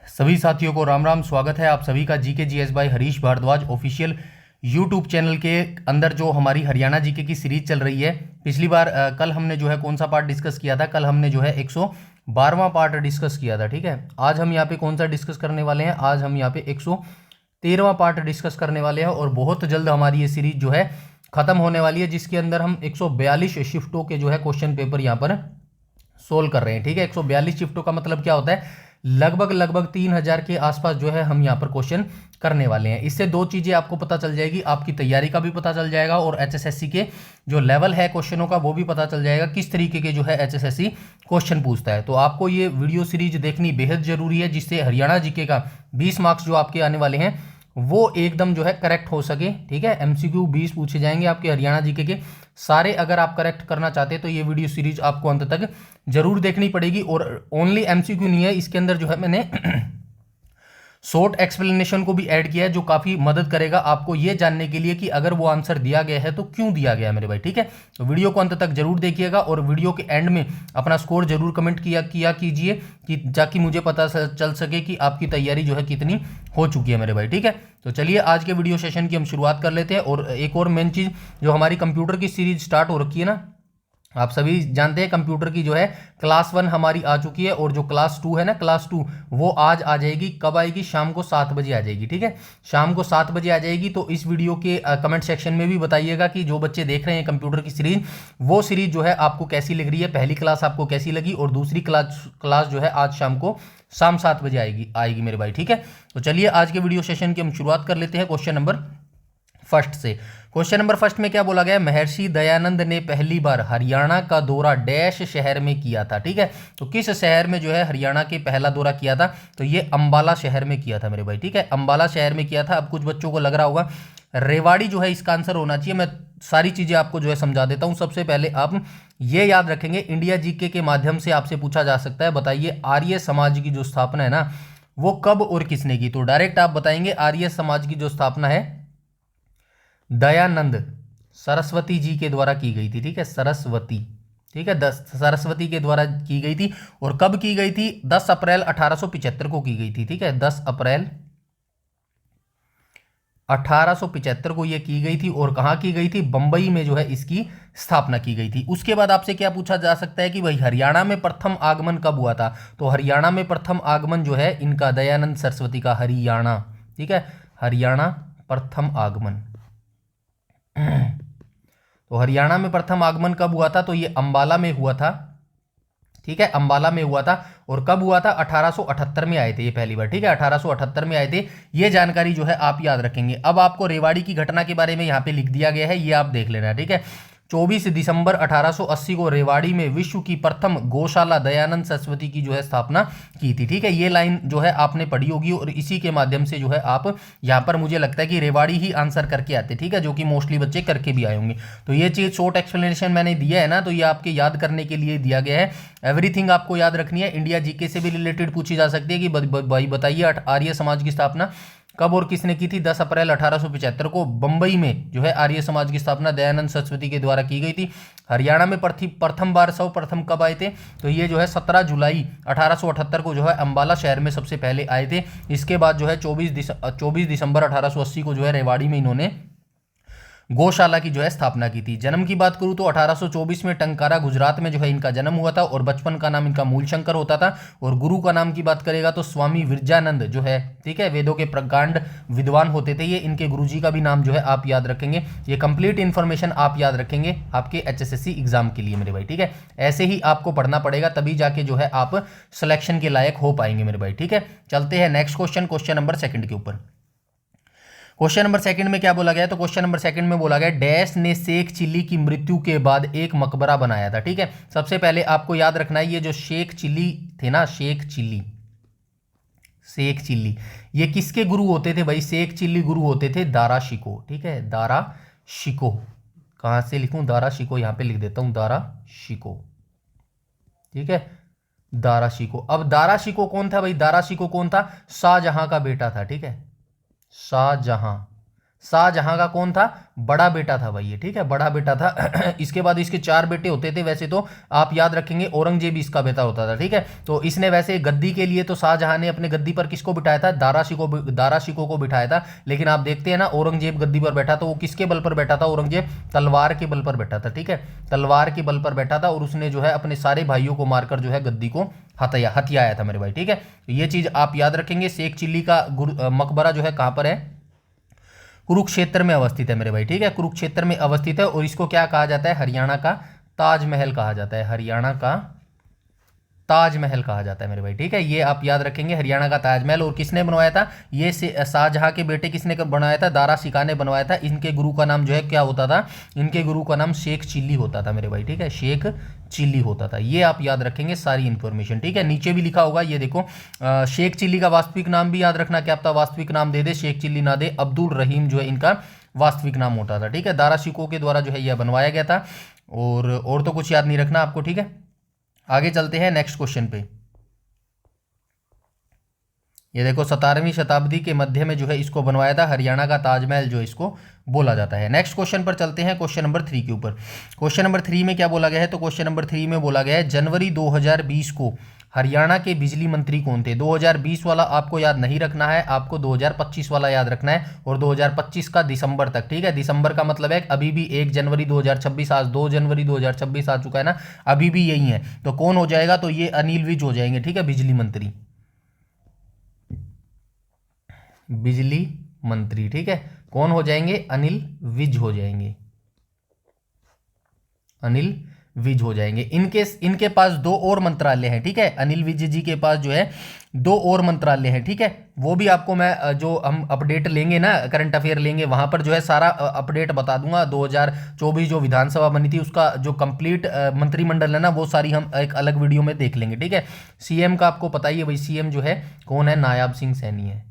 सभी साथियों को राम राम। स्वागत है आप सभी का GK GS by Harish Bhardwaj official YouTube channel के अंदर। जो हमारी हरियाणा जीके की सीरीज चल रही है, पिछली बार कल हमने जो है कौन सा पार्ट डिस्कस किया था? कल हमने जो है 112वां पार्ट डिस्कस किया था। ठीक है, आज हम यहाँ पे कौन सा डिस्कस करने वाले हैं? आज हम यहाँ पे 113वां पार्ट डिस्कस करने वाले हैं और बहुत जल्द हमारी ये सीरीज जो है खत्म होने वाली है, जिसके अंदर हम 142 शिफ्टों के जो है क्वेश्चन पेपर यहाँ पर सोल्व कर रहे हैं। ठीक है, 142 शिफ्टों का मतलब क्या होता है? लगभग 3000 के आसपास जो है हम यहाँ पर क्वेश्चन करने वाले हैं। इससे दो चीजें आपको पता चल जाएगी, आपकी तैयारी का भी पता चल जाएगा और एचएसएससी के जो लेवल है क्वेश्चनों का वो भी पता चल जाएगा, किस तरीके के जो है एचएसएससी क्वेश्चन पूछता है। तो आपको ये वीडियो सीरीज देखनी बेहद जरूरी है, जिससे हरियाणा जीके का 20 मार्क्स जो आपके आने वाले हैं वो एकदम जो है करेक्ट हो सके। ठीक है, एमसीक्यू 20 पूछे जाएंगे आपके हरियाणा जीके के सारे। अगर आप करेक्ट करना चाहते हैं तो ये वीडियो सीरीज आपको अंत तक जरूर देखनी पड़ेगी। और ओनली एमसीक्यू नहीं है, इसके अंदर जो है मैंने शॉर्ट एक्सप्लेनेशन को भी ऐड किया है, जो काफी मदद करेगा आपको ये जानने के लिए कि अगर वो आंसर दिया गया है तो क्यों दिया गया है मेरे भाई। ठीक है, तो वीडियो को अंत तक जरूर देखिएगा और वीडियो के एंड में अपना स्कोर जरूर कमेंट किया कीजिए कि ताकि मुझे पता चल सके कि आपकी तैयारी जो है कितनी हो चुकी है मेरे भाई। ठीक है, तो चलिए आज के वीडियो सेशन की हम शुरुआत कर लेते हैं। और एक और मेन चीज, जो हमारी कंप्यूटर की सीरीज स्टार्ट हो रखी है ना, आप सभी जानते हैं कंप्यूटर की जो है क्लास 1 हमारी आ चुकी है और जो क्लास 2 है ना, क्लास 2 वो आज आ जाएगी। कब आएगी? शाम को 7 बजे आ जाएगी। ठीक है, शाम को 7 बजे आ जाएगी। तो इस वीडियो के कमेंट सेक्शन में भी बताइएगा कि जो बच्चे देख रहे हैं कंप्यूटर की सीरीज, वो सीरीज जो है आपको कैसी लग रही है, पहली क्लास आपको कैसी लगी और दूसरी क्लास जो है आज शाम को 7 बजे आएगी मेरे भाई। ठीक है, तो चलिए आज के वीडियो सेशन की हम शुरुआत कर लेते हैं क्वेश्चन नंबर फर्स्ट से। क्वेश्चन नंबर फर्स्ट में क्या बोला गया? महर्षि दयानंद ने पहली बार हरियाणा का दौरा डैश शहर में किया था। ठीक है, तो किस शहर में जो है हरियाणा के पहला दौरा किया था? तो ये अंबाला शहर में किया था मेरे भाई। ठीक है, अंबाला शहर में किया था। अब कुछ बच्चों को लग रहा होगा रेवाड़ी जो है इसका आंसर होना चाहिए। मैं सारी चीजें आपको जो है समझा देता हूं। सबसे पहले आप ये याद रखेंगे, इंडिया जीके के माध्यम से आपसे पूछा जा सकता है, बताइए आर्य समाज की जो स्थापना है ना, वो कब और किसने की? तो डायरेक्ट आप बताएंगे आर्य समाज की जो स्थापना है दयानंद सरस्वती जी के द्वारा की गई थी। ठीक है, सरस्वती, ठीक है, सरस्वती के द्वारा की गई थी। और कब की गई थी? 10 अप्रैल 1875 को की गई थी। ठीक है, 10 अप्रैल 1875 को यह की गई थी। और कहां की गई थी? बंबई में जो है इसकी स्थापना की गई थी। उसके बाद आपसे क्या पूछा जा सकता है कि भाई हरियाणा में प्रथम आगमन कब हुआ था? तो हरियाणा में प्रथम आगमन जो है इनका दयानंद सरस्वती का हरियाणा। ठीक है, हरियाणा प्रथम आगमन। तो हरियाणा में प्रथम आगमन कब हुआ था? तो ये अंबाला में हुआ था। ठीक है, अंबाला में हुआ था। और कब हुआ था? 1878 में आए थे ये पहली बार। ठीक है, 1878 में आए थे। ये जानकारी जो है आप याद रखेंगे। अब आपको रेवाड़ी की घटना के बारे में यहाँ पे लिख दिया गया है, ये आप देख लेना। ठीक है, 24 दिसंबर 1880 को रेवाड़ी में विश्व की प्रथम गौशाला दयानंद सरस्वती की जो है स्थापना की थी। ठीक है, ये लाइन जो है आपने पढ़ी होगी और इसी के माध्यम से जो है आप यहाँ पर मुझे लगता है कि रेवाड़ी ही आंसर करके आते। ठीक है, जो कि मोस्टली बच्चे करके भी आए होंगे। तो ये चीज शॉर्ट एक्सप्लेनेशन मैंने दिया है ना, तो ये आपके याद करने के लिए दिया गया है। एवरीथिंग आपको याद रखनी है। इंडिया जीके से भी रिलेटेड पूछी जा सकती है कि भाई बताइए आर्य समाज की स्थापना कब और किसने की थी? 10 अप्रैल 1875 को बंबई में जो है आर्य समाज की स्थापना दयानंद सरस्वती के द्वारा की गई थी। हरियाणा में प्रथम बार सर्वप्रथम कब आए थे? तो ये जो है 17 जुलाई 1878 को जो है अंबाला शहर में सबसे पहले आए थे। इसके बाद जो है 24 दिसंबर 1880 को जो है रेवाड़ी में इन्होंने गौशाला की जो है स्थापना की थी। जन्म की बात करूं तो 1824 में टंकारा गुजरात में जो है इनका जन्म हुआ था और बचपन का नाम इनका मूलशंकर होता था। और गुरु का नाम की बात करेगा तो स्वामी विरजानंद जो है, ठीक है, वेदों के प्रकांड विद्वान होते थे ये। इनके गुरुजी का भी नाम जो है आप याद रखेंगे। ये कंप्लीट इन्फॉर्मेशन आप याद रखेंगे आपके एचएसएससी एग्जाम के लिए मेरे भाई। ठीक है, ऐसे ही आपको पढ़ना पड़ेगा, तभी जाके जो है आप सिलेक्शन के लायक हो पाएंगे मेरे भाई। ठीक है, चलते हैं नेक्स्ट क्वेश्चन नंबर सेकंड के ऊपर। क्वेश्चन नंबर सेकंड में क्या बोला गया? तो क्वेश्चन नंबर सेकंड में बोला गया डैश ने शेख चिल्ली की मृत्यु के बाद एक मकबरा बनाया था। ठीक है, सबसे पहले आपको याद रखना है ये जो शेख चिल्ली थे ना, शेख चिल्ली ये किसके गुरु होते थे भाई? शेख चिल्ली गुरु होते थे दारा शिकोह। ठीक है, दारा शिकोह। कहां से लिखूं? दारा शिकोह, यहां पे लिख देता हूं दारा शिकोह। ठीक है, दारा शिकोह। अब दारा शिकोह कौन था भाई? दारा शिकोह कौन था? शाहजहां का बेटा था। ठीक है, शाहजहां। शाहजहां का कौन था, बड़ा बेटा था भाई ये, ठीक है, बड़ा बेटा था। इसके बाद इसके 4 बेटे होते थे, वैसे तो आप याद रखेंगे औरंगजेब इसका बेटा होता था, ठीक है। तो इसने वैसे गद्दी के लिए तो शाहजहां ने अपने गद्दी पर किसको बिठाया था, दारा शिकोह को बिठाया था। लेकिन आप देखते हैं ना औरंगजेब गद्दी पर बैठा, तो वो किसके बल पर बैठा था, औरंगजेब तलवार के बल पर बैठा था, ठीक है, तलवार के बल पर बैठा था। और उसने जो है अपने सारे भाइयों को मारकर जो है गद्दी को हथियाया था मेरे भाई, ठीक है। तो ये चीज आप याद रखेंगे। शेख चिल्ली का मकबरा जो है कहां पर है, कुरुक्षेत्र में अवस्थित है मेरे भाई, ठीक है, कुरुक्षेत्र में अवस्थित है। और इसको क्या कहा जाता है, हरियाणा का ताजमहल कहा जाता है, हरियाणा का ताजमहल कहा जाता है मेरे भाई, ठीक है, ये आप याद रखेंगे, हरियाणा का ताजमहल। और किसने बनवाया था, ये शाहजहां के बेटे किसने बनवाया था, दारा शिकोह ने बनवाया था। इनके गुरु का नाम जो है क्या होता था, इनके गुरु का नाम शेख चिल्ली होता था मेरे भाई, ठीक है, शेख चिल्ली होता था। ये आप याद रखेंगे सारी इंफॉर्मेशन, ठीक है। नीचे भी लिखा होगा, ये देखो, शेख चिल्ली का वास्तविक नाम भी याद रखना, क्या पता वास्तविक नाम दे दे, शेख चिल्ली ना दे, अब्दुल रहीम जो है इनका वास्तविक नाम होता था, ठीक है। दारा शिकोह के द्वारा जो है यह बनवाया गया था। और तो कुछ याद नहीं रखना आपको, ठीक है। आगे चलते हैं नेक्स्ट क्वेश्चन पे। ये देखो 17वीं शताब्दी के मध्य में जो है इसको बनवाया था, हरियाणा का ताजमहल जो इसको बोला जाता है। नेक्स्ट क्वेश्चन पर चलते हैं, क्वेश्चन नंबर 3 के ऊपर। क्वेश्चन नंबर 3 में क्या बोला गया है, तो क्वेश्चन नंबर 3 में बोला गया है जनवरी 2020 को हरियाणा के बिजली मंत्री कौन थे। 2020 वाला आपको याद नहीं रखना है, आपको 2025 वाला याद रखना है, और 2025 का दिसंबर तक, ठीक है। दिसंबर का मतलब है अभी भी 1 जनवरी 2026, आज 2 जनवरी 2026 आ चुका है ना, अभी भी यही है। तो कौन हो जाएगा, तो ये अनिल विज हो जाएंगे, ठीक है, बिजली मंत्री, बिजली मंत्री, ठीक है, कौन हो जाएंगे, अनिल विज हो जाएंगे, अनिल विज हो जाएंगे। इनके पास 2 और मंत्रालय हैं, ठीक है, अनिल विज जी के पास जो है 2 और मंत्रालय हैं, ठीक है। वो भी आपको मैं जो हम अपडेट लेंगे ना, करंट अफेयर लेंगे, वहां पर जो है सारा अपडेट बता दूंगा। 2024 जो विधानसभा बनी थी उसका जो कंप्लीट मंत्रिमंडल है ना, वो सारी हम एक अलग वीडियो में देख लेंगे, ठीक है। सीएम का आपको पता ही है भाई, सीएम जो है कौन है, नायाब सिंह सैनी है,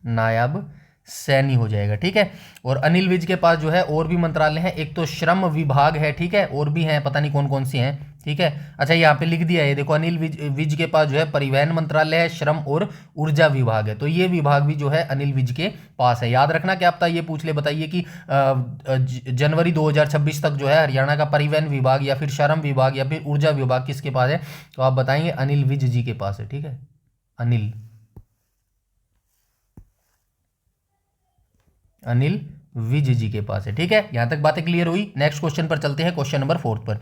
नायाब सैनी हो जाएगा, ठीक है। और अनिल विज के पास जो है और भी मंत्रालय हैं, एक तो श्रम विभाग है, ठीक है, और भी हैं, पता नहीं कौन कौन से हैं, ठीक है। अच्छा यहाँ पे लिख दिया है, देखो अनिल विज के पास जो है परिवहन मंत्रालय है, श्रम और ऊर्जा विभाग है। तो ये विभाग भी जो है अनिल विज के पास है। याद रखना, क्या पता ये पूछ ले, बताइए कि जनवरी 2026 तक जो है हरियाणा का परिवहन विभाग या फिर श्रम विभाग या फिर ऊर्जा विभाग किसके पास है, तो आप बताएंगे अनिल विज जी के पास है, ठीक है, अनिल विज जी के पास है, ठीक है। यहां तक बातें क्लियर हुई। नेक्स्ट क्वेश्चन पर चलते हैं, क्वेश्चन नंबर 4 पर।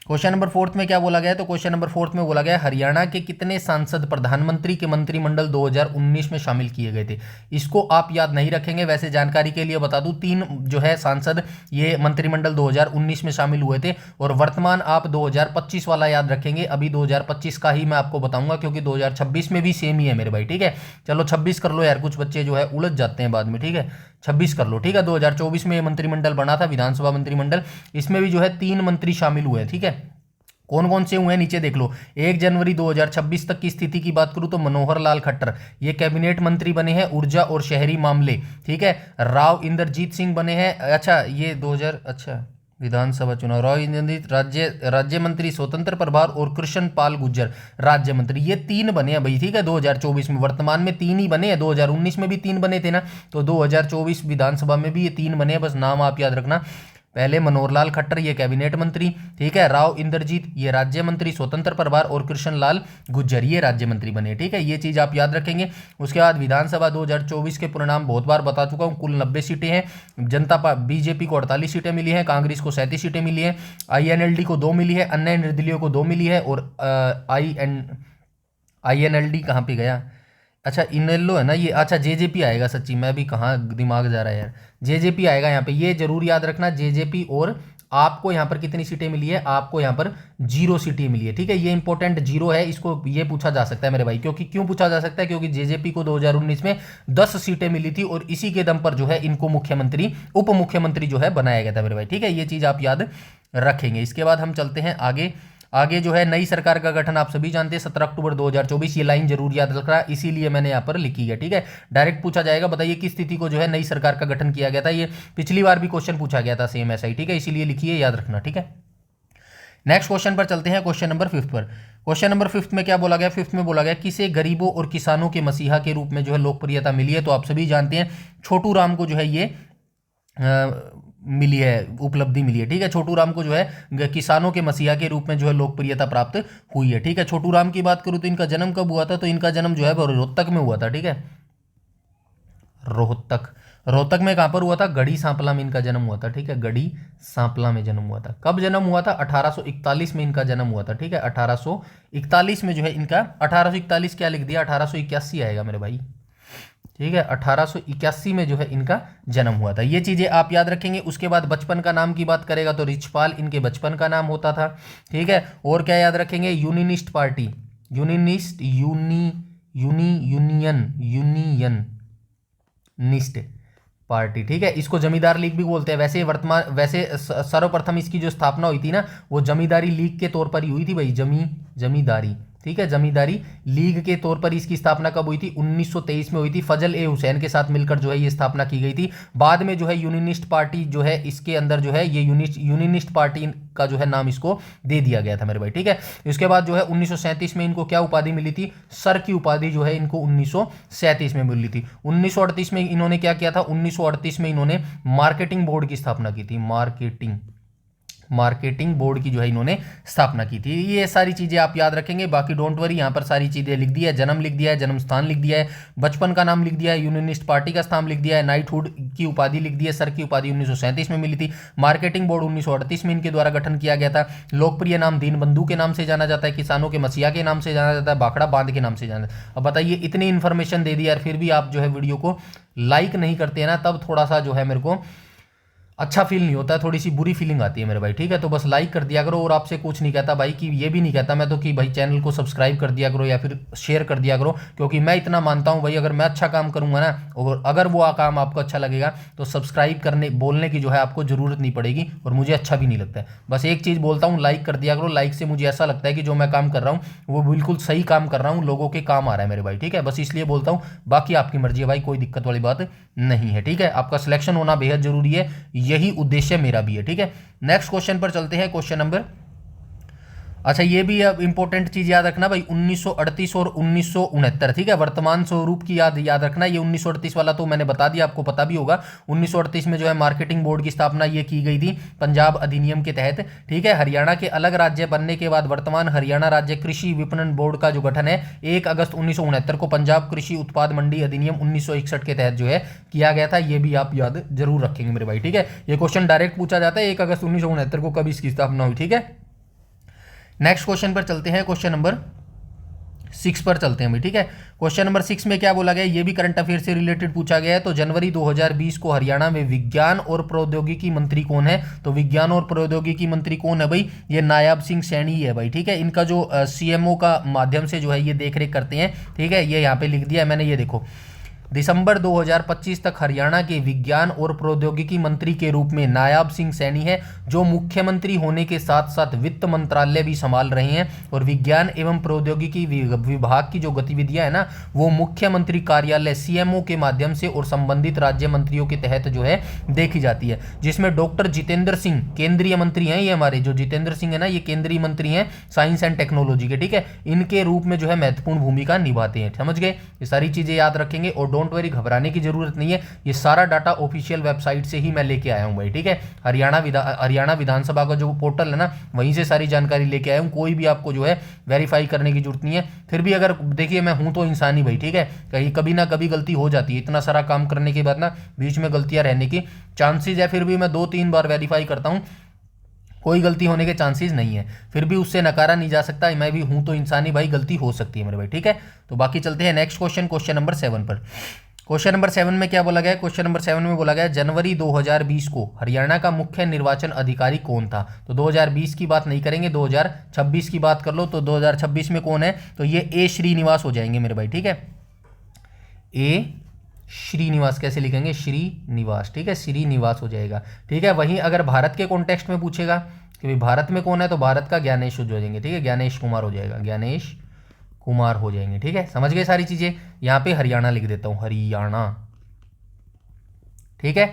क्वेश्चन नंबर 4 में क्या बोला गया है, तो क्वेश्चन नंबर 4 में बोला गया है हरियाणा के कितने सांसद प्रधानमंत्री के मंत्रिमंडल 2019 में शामिल किए गए थे। इसको आप याद नहीं रखेंगे, वैसे जानकारी के लिए बता दूं, 3 जो है सांसद ये मंत्रिमंडल 2019 में शामिल हुए थे। और वर्तमान आप 2025 वाला याद रखेंगे, अभी 2025 का ही मैं आपको बताऊंगा, क्योंकि 2026 में भी सेम ही है मेरे भाई, ठीक है। चलो 26 कर लो यार, कुछ बच्चे जो है उलझ जाते हैं बाद में, ठीक है, 26 कर लो, ठीक है। 2024 में ये मंत्रिमंडल बना था, विधानसभा मंत्रिमंडल, इसमें भी जो है 3 मंत्री शामिल हुए हैं, ठीक है। कौन कौन से हुए हैं नीचे देख लो। 1 जनवरी 2026 तक की स्थिति की बात करूं तो मनोहर लाल खट्टर ये कैबिनेट मंत्री बने हैं, ऊर्जा और शहरी मामले, ठीक है। राव इंद्रजीत सिंह बने हैं, अच्छा ये 2000, अच्छा विधानसभा चुनाव, राव इंद्रजीत राज्य मंत्री स्वतंत्र प्रभार, और कृष्ण पाल गुर्जर राज्य मंत्री, ये 3 बने हैं भाई, ठीक है। 2024 में वर्तमान में 3 ही बने हैं, 2019 में भी 3 बने थे ना, तो 2024 विधानसभा में भी ये 3 बने हैं, बस नाम आप याद रखना। पहले मनोहर लाल खट्टर ये कैबिनेट मंत्री, ठीक है, राव इंद्रजीत ये राज्य मंत्री स्वतंत्र प्रभार, और कृष्ण लाल गुर्जर ये राज्य मंत्री बने, ठीक है। ये चीज आप याद रखेंगे। उसके बाद विधानसभा 2024 के परिणाम बहुत बार बता चुका हूँ, कुल 90 सीटें हैं। बीजेपी को 48 सीटें मिली हैं, कांग्रेस को 37 सीटें मिली हैं, INLD को 2 मिली है, अन्य निर्दलीयों को 2 मिली है, और INLD कहाँ पे गया, अच्छा इनेलो है ना ये, अच्छा जेजेपी आएगा, सच्ची मैं भी कहाँ दिमाग जा रहा है यार, जेजेपी आएगा यहाँ पे, ये जरूर याद रखना जेजेपी। और आपको यहाँ पर कितनी सीटें मिली है, आपको यहाँ पर 0 सीटें मिली है, ठीक है। ये इंपॉर्टेंट 0 है, इसको ये पूछा जा सकता है मेरे भाई, क्योंकि क्यों पूछा जा सकता है, क्योंकि जेजेपी को 2019 में 10 सीटें मिली थी, और इसी के दम पर जो है इनको मुख्यमंत्री उप मुख्यमंत्री जो है बनाया गया था मेरे भाई, ठीक है। ये चीज आप याद रखेंगे। इसके बाद हम चलते हैं आगे जो है नई सरकार का गठन आप सभी जानते हैं 17 अक्टूबर 2024, ये लाइन जरूर याद रखना, इसीलिए मैंने यहाँ पर लिखी है, ठीक है। डायरेक्ट पूछा जाएगा, बताइए किस तिथि को जो है नई सरकार का गठन किया गया था। ये पिछली बार भी क्वेश्चन पूछा गया था सेम ऐसा ही, ठीक है, इसीलिए लिखिए, याद रखना, ठीक है। नेक्स्ट क्वेश्चन पर चलते हैं, क्वेश्चन नंबर 5 पर। क्वेश्चन नंबर 5 में क्या बोला गया, 5 में बोला गया किसे गरीबों और किसानों के मसीहा के रूप में जो है लोकप्रियता मिली है। तो आप सभी जानते हैं छोटू राम को जो है ये मिली है, उपलब्धि मिली है, ठीक है। छोटू राम को जो है किसानों के मसीहा के रूप में जो है लोकप्रियता प्राप्त हुई है, ठीक है। छोटू राम की बात करूं तो इनका जन्म कब हुआ था, तो इनका जन्म जो है वो रोहतक में हुआ था, ठीक है। रोहतक में कहां पर हुआ था, गढ़ी सांपला में इनका जन्म हुआ था, ठीक है। गढ़ी सांपला में जन्म हुआ था। कब जन्म हुआ था, 1841 में इनका जन्म हुआ था, ठीक है। 1841 में जो है इनका, 1841 क्या लिख दिया, 1881 आएगा मेरे भाई, ठीक है। 1881 में जो है इनका जन्म हुआ था। ये चीजें आप याद रखेंगे। उसके बाद बचपन का नाम की बात करेगा तो रिचपाल इनके बचपन का नाम होता था, ठीक है। और क्या याद रखेंगे, unionist party, unionist unionist party, ठीक है। इसको जमींदार लीग भी बोलते हैं। वैसे सर्वप्रथम इसकी जो स्थापना हुई थी ना, वो जमींदारी लीग के तौर पर ही हुई थी भाई, जमींदारी, ठीक है। जमींदारी लीग के तौर पर इसकी स्थापना कब हुई थी, 1923 में हुई थी। फजल ए हुसैन के साथ मिलकर जो है ये स्थापना की गई थी। बाद में जो है यूनियनिस्ट पार्टी जो है इसके अंदर जो है ये यूनियनिस्ट पार्टी का जो है नाम इसको दे दिया गया था मेरे भाई, ठीक है। इसके बाद जो है 1937 में इनको क्या उपाधि मिली थी, सर की उपाधि जो है इनको 1937 में मिली थी। 1938 में इन्होंने क्या किया था, 1938 में इन्होंने मार्केटिंग बोर्ड की स्थापना की थी, मार्केटिंग बोर्ड की जो है इन्होंने स्थापना की थी। ये सारी चीजें आप याद रखेंगे। बाकी डोंट वरी, यहां पर सारी चीजें लिख दी है, जन्म लिख दिया है, जन्म स्थान लिख दिया है, बचपन का नाम लिख दिया है, यूनियनिस्ट पार्टी का स्थान लिख दिया है, नाइटहुड की उपाधि लिख दी है, सर की उपाधि 1937 में मिली थी, मार्केटिंग बोर्ड 1938 में इनके द्वारा गठन किया गया था, लोकप्रिय नाम दीनबंधु के नाम से जाना जाता है, किसानों के मसीहा के नाम से जाना जाता है, भाखड़ा बांध के नाम से जाना जाता है। अब बताइए इतनी इन्फॉर्मेशन दे दी यार, फिर भी आप जो है वीडियो को लाइक नहीं करते हैं ना, तब थोड़ा सा जो है मेरे को अच्छा फील नहीं होता है, थोड़ी सी बुरी फीलिंग आती है मेरे भाई, ठीक है। तो बस लाइक कर दिया करो। और आपसे कुछ नहीं कहता भाई, कि ये भी नहीं कहता मैं तो कि भाई चैनल को सब्सक्राइब कर दिया करो या फिर शेयर कर दिया करो, क्योंकि मैं इतना मानता हूँ भाई, अगर मैं अच्छा काम करूंगा ना, और अगर वो काम आपको अच्छा लगेगा तो सब्सक्राइब करने बोलने की जो है आपको जरूरत नहीं पड़ेगी, और मुझे अच्छा भी नहीं लगता है। बस एक चीज़ बोलता हूँ, लाइक कर दिया करो। लाइक से मुझे ऐसा लगता है कि जो मैं काम कर रहा हूँ वो बिल्कुल सही काम कर रहा हूँ, लोगों के काम आ रहा है मेरे भाई, ठीक है। बस इसलिए बोलता हूँ, बाकी आपकी मर्जी है भाई, कोई दिक्कत वाली बात नहीं है, ठीक है। आपका सिलेक्शन होना बेहद जरूरी है, यही उद्देश्य मेरा भी है, ठीक है। नेक्स्ट क्वेश्चन पर चलते हैं, क्वेश्चन नंबर, अच्छा ये भी अब इंपॉर्टेंट चीज याद रखना भाई, 1938 और 1969, ठीक है। वर्तमान स्वरूप की याद रखना। ये 1938 वाला तो मैंने बता दिया, आपको पता भी होगा। 1938 में जो है मार्केटिंग बोर्ड की स्थापना ये की गई थी पंजाब अधिनियम के तहत, ठीक है। हरियाणा के अलग राज्य बनने के बाद वर्तमान हरियाणा राज्य कृषि विपणन बोर्ड का जो गठन है 1 अगस्त 1969 को पंजाब कृषि उत्पाद मंडी अधिनियम 1961 के तहत जो है किया गया था। ये भी आप याद जरूर रखेंगे मेरे भाई, ठीक है। ये क्वेश्चन डायरेक्ट पूछा जाता है, 1 अगस्त 1969 को कब इसकी स्थापना हुई, ठीक है। नेक्स्ट क्वेश्चन पर चलते हैं, क्वेश्चन नंबर 6 पर चलते हैं भाई, ठीक है। क्वेश्चन नंबर 6 में क्या बोला गया, ये भी करंट अफेयर से रिलेटेड पूछा गया है। तो जनवरी 2020 को हरियाणा में विज्ञान और प्रौद्योगिकी मंत्री कौन है, तो विज्ञान और प्रौद्योगिकी मंत्री कौन है भाई, ये नायाब सिंह सैनी है भाई, ठीक है। इनका जो सीएमओ का माध्यम से जो है ये देखरेख करते हैं, ठीक है। ये यहाँ पे लिख दिया है मैंने, ये देखो, दिसंबर 2025 तक हरियाणा के विज्ञान और प्रौद्योगिकी मंत्री के रूप में नायाब सिंह सैनी है, जो मुख्यमंत्री होने के साथ साथ वित्त मंत्रालय भी संभाल रहे हैं। और विज्ञान एवं प्रौद्योगिकी विभाग की जो गतिविधियां है ना, वो मुख्यमंत्री कार्यालय सीएमओ के माध्यम से और संबंधित राज्य मंत्रियों के तहत जो है देखी जाती है, जिसमें डॉक्टर जितेंद्र सिंह केंद्रीय मंत्री हैं। ये हमारे जो जितेंद्र सिंह है ना, ये केंद्रीय मंत्री हैं साइंस एंड टेक्नोलॉजी के, ठीक है। इनके रूप में जो है महत्वपूर्ण भूमिका निभाते हैं, समझ गए। ये सारी चीजें याद रखेंगे, और डोंट वरी, घबराने की जरूरत नहीं है। ये सारा डाटा ऑफिशियल वेबसाइट से ही मैं लेके आया हूं भाई, ठीक है। हरियाणा विधानसभा का जो पोर्टल है ना, वहीं से सारी जानकारी लेके आया हूं। कोई भी आपको जो है वेरीफाई करने की जरूरत नहीं है। फिर भी अगर देखिए, मैं हूं तो इंसान ही भाई, ठीक है। कहीं कभी ना कभी गलती हो जाती है, इतना सारा काम करने के बाद ना बीच में गलतियां रहने की चांसेस है। फिर भी मैं 2-3 बार वेरीफाई करता हूं, कोई गलती होने के चांसेस नहीं है। फिर भी उससे नकारा नहीं जा सकता, मैं भी हूं तो इंसानी भाई, गलती हो सकती है मेरे भाई, ठीक है। तो बाकी चलते हैं नेक्स्ट क्वेश्चन, क्वेश्चन नंबर 7 पर। क्वेश्चन नंबर 7 में क्या बोला गया, क्वेश्चन नंबर 7 में बोला गया जनवरी 2020 को हरियाणा का मुख्य निर्वाचन अधिकारी कौन था। तो 2020 की बात नहीं करेंगे, 2026 की बात कर लो। तो 2026 में कौन है, तो ये ए श्रीनिवास हो जाएंगे मेरे भाई, ठीक है। ए श्रीनिवास कैसे लिखेंगे, श्रीनिवास, ठीक है, श्रीनिवास हो जाएगा, ठीक है। वहीं अगर भारत के कॉन्टेक्स्ट में पूछेगा कि भाई भारत में कौन है, तो भारत का ज्ञानेश हो जाएंगे, ठीक है, ज्ञानेश कुमार हो जाएगा, ज्ञानेश कुमार हो जाएंगे, ठीक है। समझ गए सारी चीजें। यहां पे हरियाणा लिख देता हूं, हरियाणा, ठीक है।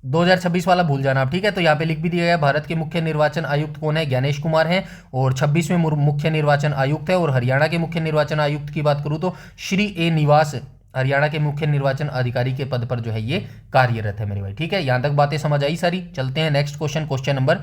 2026 वाला भूल जाना आप, ठीक है। तो यहाँ पे लिख भी दिया गया, भारत के मुख्य निर्वाचन आयुक्त कौन है, ज्ञानेश कुमार हैं, और 26वें मुख्य निर्वाचन आयुक्त है। और हरियाणा के मुख्य निर्वाचन आयुक्त की बात करूँ तो श्री ए निवास हरियाणा के मुख्य निर्वाचन अधिकारी के पद पर जो है ये कार्यरत है मेरे भाई, ठीक है। यहाँ तक बातें समझ आई सारी। चलते हैं नेक्स्ट क्वेश्चन, क्वेश्चन नंबर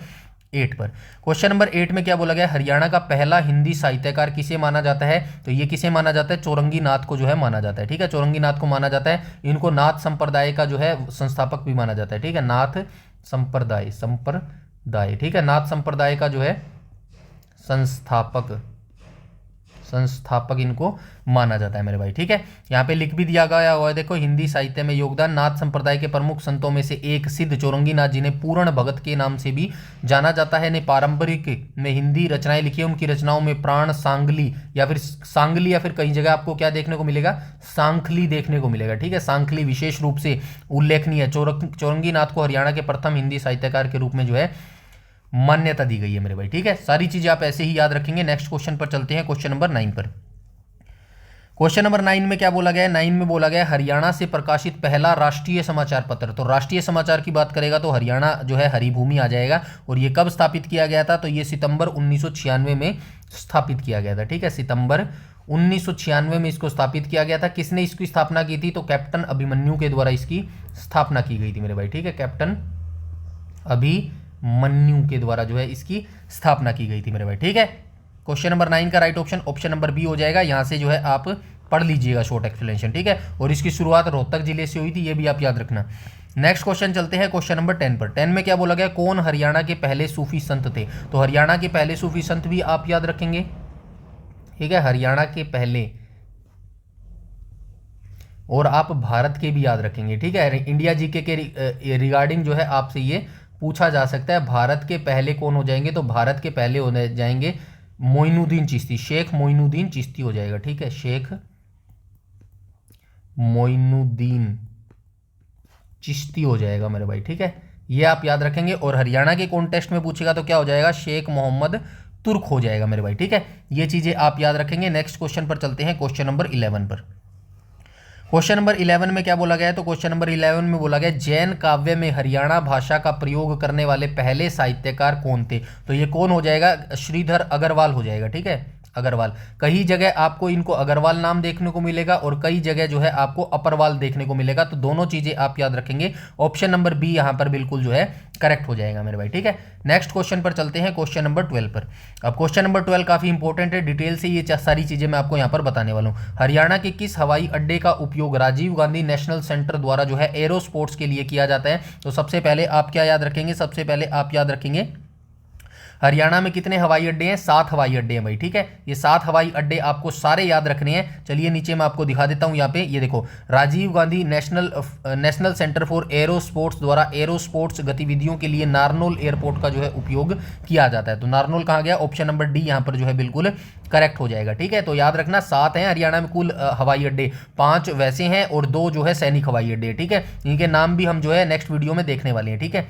8 पर। क्वेश्चन नंबर 8 में क्या बोला गया, हरियाणा का पहला हिंदी साहित्यकार किसे माना जाता है, तो ये किसे माना जाता है, चौरंगी नाथ को जो है माना जाता है, ठीक है। चौरंगी नाथ को माना जाता है। इनको नाथ संप्रदाय का जो है संस्थापक भी माना जाता है, ठीक है। नाथ संप्रदाय, ठीक है, नाथ संप्रदाय का जो है संस्थापक इनको माना जाता है मेरे भाई, ठीक है। यहाँ पे लिख भी दिया गया हुआ है, देखो, हिंदी साहित्य में योगदान, नाथ संप्रदाय के प्रमुख संतों में से एक सिद्ध चौरंगी नाथ, जिन्हें पूर्ण भगत के नाम से भी जाना जाता है, ने पारंपरिक में हिंदी रचनाएं लिखी है। उनकी रचनाओं में प्राण सांगली या फिर कई जगह आपको क्या देखने को मिलेगा, सांखली देखने को मिलेगा, ठीक है। सांखली विशेष रूप से उल्लेखनीय है। चौरंगी नाथ को हरियाणा के प्रथम हिंदी साहित्यकार के रूप में जो है मान्यता दी गई है मेरे भाई, ठीक है। सारी चीजें आप ऐसे ही याद रखेंगे। नेक्स्ट क्वेश्चन पर चलते हैं, क्वेश्चन नंबर 9 पर। क्वेश्चन नंबर 9 में क्या बोला गया है, 9 में बोला गया हरियाणा से प्रकाशित पहला राष्ट्रीय समाचार पत्र। तो राष्ट्रीय समाचार की बात करेगा तो हरियाणा जो है हरिभूमि आ जाएगा। और ये कब स्थापित किया गया था, तो ये सितंबर 1996 में स्थापित किया गया था, ठीक है। सितंबर 1996 में इसको स्थापित किया गया था। किसने इसकी स्थापना की थी, तो कैप्टन अभिमन्यु के द्वारा इसकी स्थापना की गई थी मेरे भाई, ठीक है। कैप्टन अभिमन्यु के द्वारा जो है इसकी स्थापना की गई थी मेरे भाई, ठीक है। क्वेश्चन नंबर 9 का राइट ऑप्शन नंबर बी हो जाएगा। यहां से जो है आप पढ़ लीजिएगा शॉर्ट एक्सप्लेनेशन, ठीक है। और इसकी शुरुआत रोहतक जिले से हुई थी, ये भी आप याद रखना। नेक्स्ट क्वेश्चन चलते हैं क्वेश्चन नंबर 10 पर। 10 में क्या बोला गया, कौन हरियाणा के पहले सूफी संत थे, तो हरियाणा के पहले सूफी संत भी आप याद रखेंगे, ठीक है। हरियाणा के पहले, और आप भारत के भी याद रखेंगे, ठीक है। इंडिया जीके के रिगार्डिंग जो है आपसे ये पूछा जा सकता है। भारत के पहले कौन हो जाएंगे, तो भारत के पहले होने जाएंगे मोइनुद्दीन चिश्ती, शेख मोइनुद्दीन चिश्ती हो जाएगा, ठीक है। शेख मोइनुद्दीन चिश्ती हो जाएगा मेरे भाई, ठीक है। ये आप याद रखेंगे। और हरियाणा के कॉन्टेस्ट में पूछेगा तो क्या हो जाएगा, शेख मोहम्मद तुर्क हो जाएगा मेरे भाई, ठीक है। ये चीजें आप याद रखेंगे। नेक्स्ट क्वेश्चन पर चलते हैं, क्वेश्चन नंबर 11 पर। क्वेश्चन नंबर 11 में क्या बोला गया है, तो क्वेश्चन नंबर 11 में बोला गया जैन काव्य में हरियाणा भाषा का प्रयोग करने वाले पहले साहित्यकार कौन थे, तो ये कौन हो जाएगा, श्रीधर अग्रवाल हो जाएगा, ठीक है। अग्रवाल, कई जगह आपको इनको अग्रवाल नाम देखने को मिलेगा और कई जगह जो है आपको अपरवाल देखने को मिलेगा, तो दोनों चीजें आप याद रखेंगे। ऑप्शन नंबर बी यहां पर बिल्कुल जो है करेक्ट हो जाएगा मेरे भाई, ठीक है। नेक्स्ट क्वेश्चन पर चलते हैं, क्वेश्चन नंबर 12 पर। अब क्वेश्चन नंबर 12 काफी इंपॉर्टेंट है, डिटेल से ये सारी चीजें मैं आपको यहां पर बताने वाला हूं। हरियाणा के किस हवाई अड्डे का उपयोग राजीव गांधी नेशनल सेंटर द्वारा जो है एरो स्पोर्ट्स के लिए किया जाता है, तो सबसे पहले आप क्या याद रखेंगे, सबसे पहले आप याद रखेंगे हरियाणा में कितने हवाई अड्डे हैं, 7 हवाई अड्डे हैं भाई, ठीक है। ये 7 हवाई अड्डे आपको सारे याद रखने हैं। चलिए नीचे मैं आपको दिखा देता हूं, यहाँ पे ये देखो, Rajiv Gandhi national centre for aero sports द्वारा एरो स्पोर्ट्स गतिविधियों के लिए नारनौल एयरपोर्ट का जो है उपयोग किया जाता है। तो नारनौल कहाँ गया, ऑप्शन नंबर डी यहाँ पर जो है बिल्कुल करेक्ट हो जाएगा, ठीक है। तो याद रखना 7 हैं हरियाणा में कुल हवाई अड्डे, 5 वैसे हैं और 2 जो है सैनिक हवाई अड्डे, ठीक है। इनके नाम भी हम जो है नेक्स्ट वीडियो में देखने वाले हैं, ठीक है।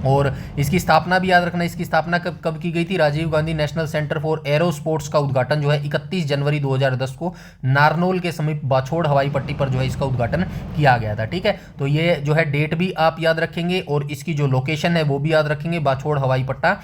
और इसकी स्थापना भी याद रखना, इसकी स्थापना कब की गई थी, Rajiv Gandhi national centre for aero sports का उद्घाटन जो है 31 जनवरी 2010 को नारनौल के समीप बाछोड़ हवाई पट्टी पर जो है इसका उद्घाटन किया गया था, ठीक है। तो ये जो है डेट भी आप याद रखेंगे और इसकी जो लोकेशन है वो भी याद रखेंगे, बाछोड़ हवाई पट्टा,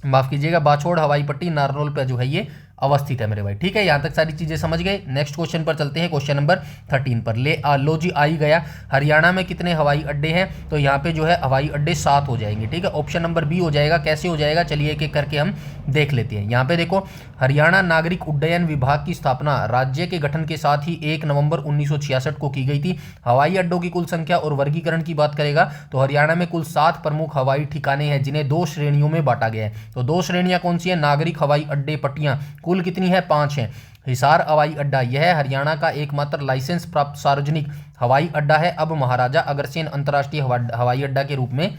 माफ कीजिएगा, बाछोड़ हवाई पट्टी नारनौल पर जो है ये अवस्थित है मेरे भाई, ठीक है। यहां तक सारी चीजें समझ गए। नेक्स्ट क्वेश्चन पर चलते हैं, क्वेश्चन नंबर 13 पर। लो जी आ ही गया, हरियाणा में कितने हवाई अड्डे हैं, तो यहाँ पे जो है हवाई अड्डे 7 हो जाएंगे, ठीक है। ऑप्शन नंबर बी हो जाएगा। कैसे हो जाएगा, चलिए एक एक करके हम देख लेते हैं। यहाँ पे देखो, हरियाणा नागरिक उड्डयन विभाग की स्थापना राज्य के गठन के साथ ही 1 नवंबर 1966 को की गई थी। हवाई अड्डों की कुल संख्या और वर्गीकरण की बात करेगा तो हरियाणा में कुल 7 प्रमुख हवाई ठिकाने हैं जिन्हें 2 श्रेणियों में बांटा गया है। तो 2 श्रेणियां कौन सी है, नागरिक हवाई अड्डे पट्टियां कुल कितनी है, 5 हैं। हिसार हवाई अड्डा, यह हरियाणा का एकमात्र लाइसेंस प्राप्त सार्वजनिक हवाई अड्डा है। अब महाराजा अग्रसेन अंतर्राष्ट्रीय हवाई अड्डा के रूप में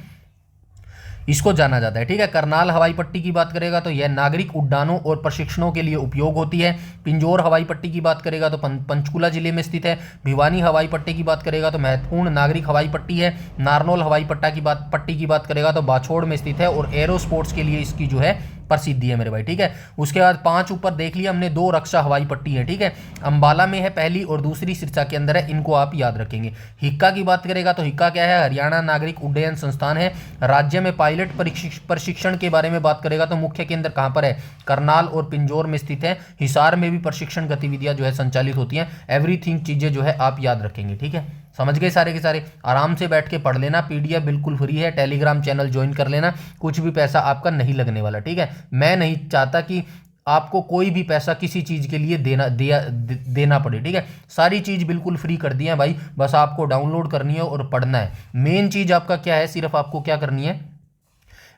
इसको जाना जाता है, ठीक है। करनाल हवाई पट्टी की बात करेगा तो यह नागरिक उड्डानों और प्रशिक्षणों के लिए उपयोग होती है। पिंजौर हवाई पट्टी की बात करेगा तो पंचकुला जिले में स्थित है। भिवानी हवाई पट्टी की बात करेगा तो महत्वपूर्ण नागरिक हवाई पट्टी है। नारनौल हवाई पट्टी की बात करेगा तो बाछोड़ में स्थित है और एरो स्पोर्ट्स के लिए इसकी जो है प्रसिद्धि है मेरे भाई, ठीक है। उसके बाद 5 ऊपर देख लिया हमने, 2 रक्षा हवाई पट्टी है, ठीक है। अंबाला में है पहली और दूसरी सिरसा के अंदर है, इनको आप याद रखेंगे। हिक्का की बात करेगा तो हिक्का क्या है, हरियाणा नागरिक उड्डयन संस्थान है। राज्य में पायलट प्रशिक्षण के बारे में बात करेगा तो मुख्य केंद्र कहां पर है, करनाल और पिंजौर में स्थित है। हिसार में भी प्रशिक्षण गतिविधियां जो है संचालित होती हैं। एवरीथिंग चीजें जो है आप याद रखेंगे, ठीक है। समझ गए सारे के सारे, आराम से बैठ के पढ़ लेना, पीडीएफ बिल्कुल फ्री है, टेलीग्राम चैनल ज्वाइन कर लेना, कुछ भी पैसा आपका नहीं लगने वाला, ठीक है। मैं नहीं चाहता कि आपको कोई भी पैसा किसी चीज़ के लिए देना पड़े, ठीक है। सारी चीज़ बिल्कुल फ्री कर दी है भाई, बस आपको डाउनलोड करनी है और पढ़ना है। मेन चीज़ आपका क्या है, सिर्फ आपको क्या करनी है,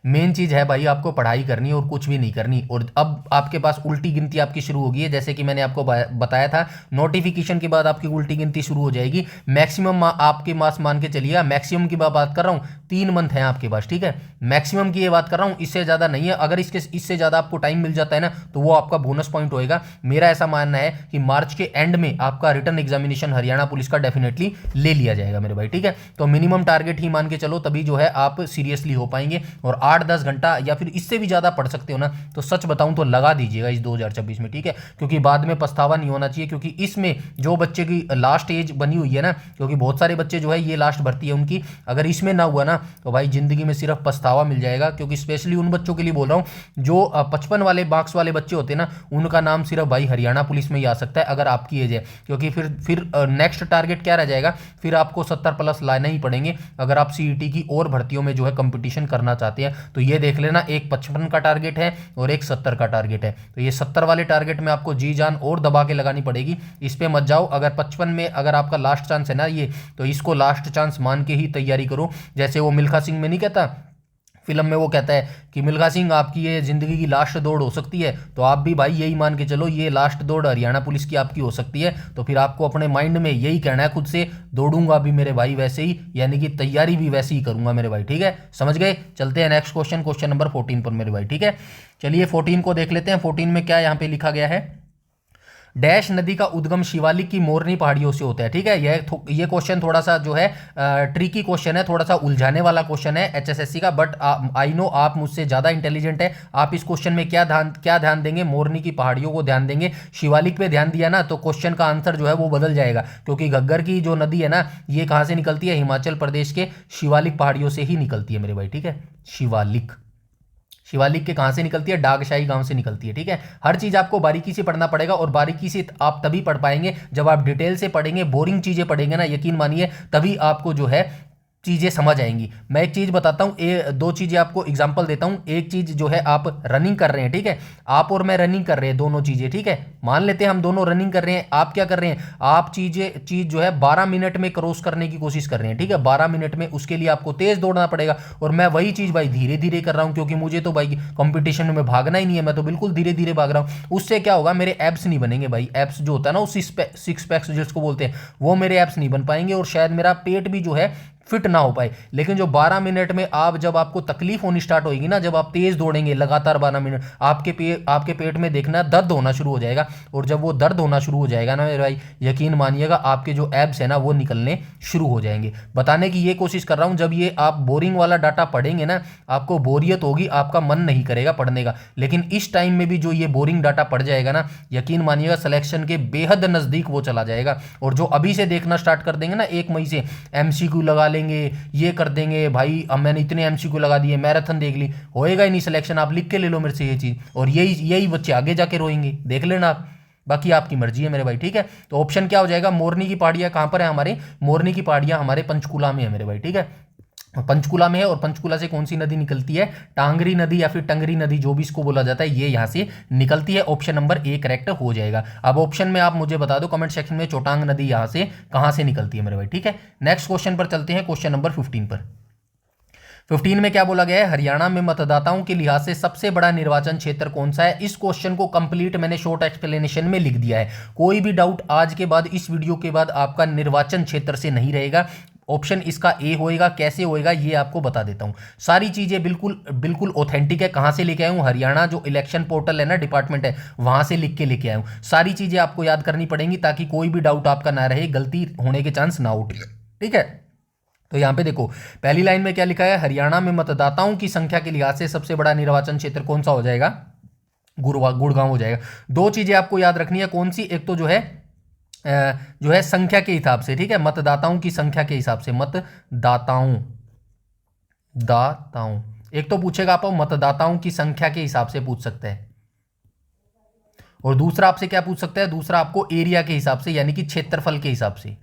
मेन चीज़ है भाई आपको पढ़ाई करनी है और कुछ भी नहीं करनी। और अब आपके पास उल्टी गिनती आपकी शुरू होगी है, जैसे कि मैंने आपको बताया था, नोटिफिकेशन के बाद आपकी उल्टी गिनती शुरू हो जाएगी। मैक्सिमम आपके मास मान के चलिएगा, मैक्सिमम की बात कर रहा हूँ, 3 मंथ है आपके पास, ठीक है। मैक्सिमम की ये बात कर रहा हूँ, इससे ज़्यादा नहीं है। अगर इससे ज़्यादा आपको टाइम मिल जाता है ना तो वो आपका बोनस पॉइंट होएगा। मेरा ऐसा मानना है कि मार्च के एंड में आपका रिटर्न एग्जामिनेशन हरियाणा पुलिस का डेफिनेटली ले लिया जाएगा मेरे भाई, ठीक है। तो मिनिमम टारगेट ही मान के चलो, तभी जो है आप सीरियसली हो पाएंगे। और 8-10 घंटा या फिर इससे भी ज़्यादा पढ़ सकते हो ना, तो सच बताऊं तो लगा दीजिएगा इस 2026 में, ठीक है। क्योंकि बाद में पछतावा नहीं होना चाहिए, क्योंकि इसमें जो बच्चे की लास्ट एज बनी हुई है ना, क्योंकि बहुत सारे बच्चे जो है ये लास्ट भर्ती है उनकी, अगर इसमें ना हुआ ना तो भाई जिंदगी में सिर्फ पछतावा मिल जाएगा। क्योंकि स्पेशली उन बच्चों के लिए बोल रहा हूँ जो 55 वाले मार्क्स वाले बच्चे होते हैं ना, उनका नाम सिर्फ भाई हरियाणा पुलिस में ही आ सकता है अगर आपकी एज है। क्योंकि फिर नेक्स्ट टारगेट क्या रह जाएगा, फिर आपको 70+ लाने ही पड़ेंगे अगर आप सीईटी की और भर्तियों में जो है कंपटीशन करना चाहते हैं। तो ये देख लेना, एक 55 का टारगेट है और एक 70 का टारगेट है। तो ये 70 वाले टारगेट में आपको जी जान और दबा के लगानी पड़ेगी, इस पे मत जाओ। अगर 55 में अगर आपका लास्ट चांस है ना ये, तो इसको लास्ट चांस मान के ही तैयारी करो। जैसे वो मिल्खा सिंह में नहीं कहता, फिल्म में वो कहता है कि मिल्खा सिंह आपकी ये जिंदगी की लास्ट दौड़ हो सकती है, तो आप भी भाई यही मान के चलो ये लास्ट दौड़ हरियाणा पुलिस की आपकी हो सकती है। तो फिर आपको अपने माइंड में यही कहना है खुद से, दौड़ूंगा भी मेरे भाई वैसे ही, यानी कि तैयारी भी वैसे ही करूंगा मेरे भाई, ठीक है। समझ गए, चलते हैं नेक्स्ट क्वेश्चन, क्वेश्चन नंबर 14 पर मेरे भाई, ठीक है। चलिए 14 को देख लेते हैं। 14 में क्या यहाँ पे लिखा गया है, डैश नदी का उद्गम शिवालिक की मोरनी पहाड़ियों से होता है, ठीक है। ये क्वेश्चन थोड़ा सा जो है ट्रिकी क्वेश्चन है, थोड़ा सा उलझाने वाला क्वेश्चन है एचएसएससी का, बट आई नो आप मुझसे ज़्यादा इंटेलिजेंट है। आप इस क्वेश्चन में क्या ध्यान देंगे, मोरनी की पहाड़ियों को ध्यान देंगे। शिवालिक पे ध्यान दिया ना तो क्वेश्चन का आंसर जो है वो बदल जाएगा, क्योंकि घग्गर की जो नदी है ना, ये कहाँ से निकलती है, हिमाचल प्रदेश के शिवालिक पहाड़ियों से ही निकलती है मेरे भाई, ठीक है। शिवालिक के कहाँ से निकलती है, डागशाही गांव से निकलती है, ठीक है। हर चीज़ आपको बारीकी से पढ़ना पड़ेगा, और बारीकी से आप तभी पढ़ पाएंगे जब आप डिटेल से पढ़ेंगे। बोरिंग चीज़ें पढ़ेंगे ना, यकीन मानिए तभी आपको जो है चीज़ें समझ आएंगी। मैं एक चीज़ बताता हूँ, 2 चीज़ें आपको एग्जांपल देता हूँ। एक चीज़ जो है, आप रनिंग कर रहे हैं, ठीक है, आप और मैं रनिंग कर रहे हैं, दोनों चीज़ें, ठीक है। मान लेते हैं हम दोनों रनिंग कर रहे हैं, आप क्या कर रहे हैं, आप चीज़ जो है 12 मिनट में क्रॉस करने की कोशिश कर रहे हैं, ठीक है, 12 मिनट में। उसके लिए आपको तेज़ दौड़ना पड़ेगा, और मैं वही चीज़ भाई धीरे धीरे कर रहा हूँ, क्योंकि मुझे तो भाई कंपटीशन में भागना ही नहीं है, मैं तो बिल्कुल धीरे धीरे भाग रहा हूँ। उससे क्या होगा, मेरे एब्स नहीं बनेंगे भाई। एब्स जो होता है ना, वो सिक्स पैक्स जिसको बोलते हैं, वो मेरे एब्स नहीं बन पाएंगे, और शायद मेरा पेट भी जो है फिट ना हो पाए। लेकिन जो 12 मिनट में जब आपको तकलीफ होनी स्टार्ट होगी ना, जब आप तेज दौड़ेंगे लगातार 12 मिनट, आपके पेट में देखना दर्द होना शुरू हो जाएगा। और जब वो दर्द होना शुरू हो जाएगा ना मेरे भाई, यकीन मानिएगा आपके जो एब्स है ना वो निकलने शुरू हो जाएंगे। बताने की ये कोशिश कर रहा हूं, जब ये आप बोरिंग वाला डाटा पढ़ेंगे ना, आपको बोरियत होगी, आपका मन नहीं करेगा पढ़ने का। लेकिन इस टाइम में भी जो ये बोरिंग डाटा पढ़ जाएगा ना, यकीन मानिएगा सिलेक्शन के बेहद नजदीक वो चला जाएगा। और जो अभी से देखना स्टार्ट कर देंगे ना, 1 मई से एमसीक्यू लगा लेंगे, ये कर देंगे भाई, अब मैंने इतने एमसीक्यू लगा दिए, मैराथन देख ली, होएगा ही नहीं सिलेक्शन। आप लिख के ले लो मेरे से ये चीज, और यही बच्चे आगे जाके रोएंगे, देख लेना आप। बाकी आपकी मर्जी है मेरे भाई, ठीक है। तो ऑप्शन क्या हो जाएगा, मोरनी की पहाड़ियां कहां पर है हमारे, मोरनी की पहाड़ियां हमारे पंचकुला में है मेरे भाई, ठीक है। पंचकुला में है, और पंचकुला से कौन सी नदी निकलती है, टांगरी नदी या फिर टंगरी नदी, जो भी इसको बोला जाता है, ये यहां से निकलती है। ऑप्शन नंबर 1 करेक्ट हो जाएगा। अब ऑप्शन में आप मुझे बता दो कमेंट सेक्शन में, चोटांग नदी यहां से कहां से निकलती है मेरे भाई, ठीक है। नेक्स्ट क्वेश्चन पर चलते हैं, क्वेश्चन नंबर 15 पर। 15 में क्या बोला गया है, हरियाणा में मतदाताओं के लिहाज से सबसे बड़ा निर्वाचन क्षेत्र कौन सा है। इस क्वेश्चन को कंप्लीट मैंने शॉर्ट एक्सप्लेनेशन में लिख दिया है। कोई भी डाउट आज के बाद, इस वीडियो के बाद आपका निर्वाचन क्षेत्र से नहीं रहेगा। ऑप्शन इसका ए होएगा, कैसे होएगा ये आपको बता देता हूं। सारी चीजें बिल्कुल ऑथेंटिक है। कहां से लेके आया हूं, हरियाणा जो इलेक्शन पोर्टल है ना, डिपार्टमेंट है, वहां से लिख के लेके आया हूं। सारी चीजें आपको याद करनी पड़ेंगी, ताकि कोई भी डाउट आपका ना रहे, गलती होने के चांस ना उठे, ठीक है। तो यहाँ पे देखो पहली लाइन में क्या लिखा है, हरियाणा में मतदाताओं की संख्या के लिहाज से सबसे बड़ा निर्वाचन क्षेत्र कौन सा हो जाएगा, गुड़गांव हो जाएगा। दो चीजें आपको याद रखनी है, कौन सी, एक तो जो है संख्या के हिसाब से, ठीक है, मतदाताओं की संख्या के हिसाब से, मतदाताओं दाताओं, एक तो पूछेगा आपको मतदाताओं की संख्या के हिसाब से पूछ सकते हैं, और दूसरा आपसे क्या पूछ सकता है, दूसरा आपको एरिया के हिसाब से यानी कि क्षेत्रफल के हिसाब से,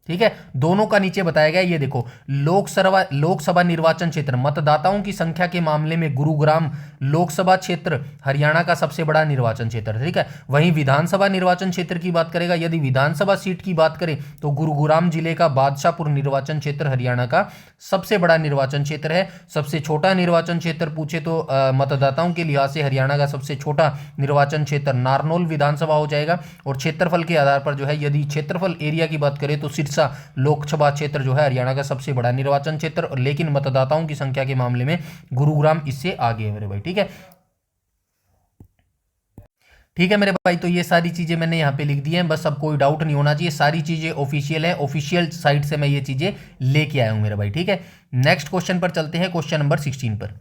ठीक है। दोनों का नीचे बताया गया, ये देखो लोकसभा निर्वाचन क्षेत्र, मतदाताओं की संख्या के मामले में गुरुग्राम लोकसभा क्षेत्र हरियाणा का सबसे बड़ा निर्वाचन क्षेत्र, ठीक है। वहीं विधानसभा निर्वाचन क्षेत्र की बात करेगा, यदि विधानसभा सीट की बात करें तो गुरुग्राम जिले का बादशाहपुर निर्वाचन क्षेत्र हरियाणा का सबसे बड़ा निर्वाचन क्षेत्र है। सबसे छोटा निर्वाचन क्षेत्र पूछे तो मतदाताओं के लिहाज से हरियाणा का सबसे छोटा निर्वाचन क्षेत्र नारनौल विधानसभा हो जाएगा। और क्षेत्रफल के आधार पर जो है, यदि क्षेत्रफल एरिया की बात करें तो सिरसा लोकसभा क्षेत्र जो है हरियाणा का सबसे बड़ा निर्वाचन क्षेत्र, लेकिन मतदाताओं की संख्या के मामले में गुरुग्राम इससे आगे है मेरे भाई, ठीक है। ठीक है मेरे भाई, तो ये सारी चीजें मैंने यहाँ पे लिख दी हैं, बस अब कोई डाउट नहीं होना चाहिए, सारी चीजें ऑफिशियल है, ऑफिशियल साइट से मैं ये चीजें लेके आया हूं मेरे भाई, ठीक है। नेक्स्ट क्वेश्चन पर चलते हैं, क्वेश्चन नंबर 16 पर।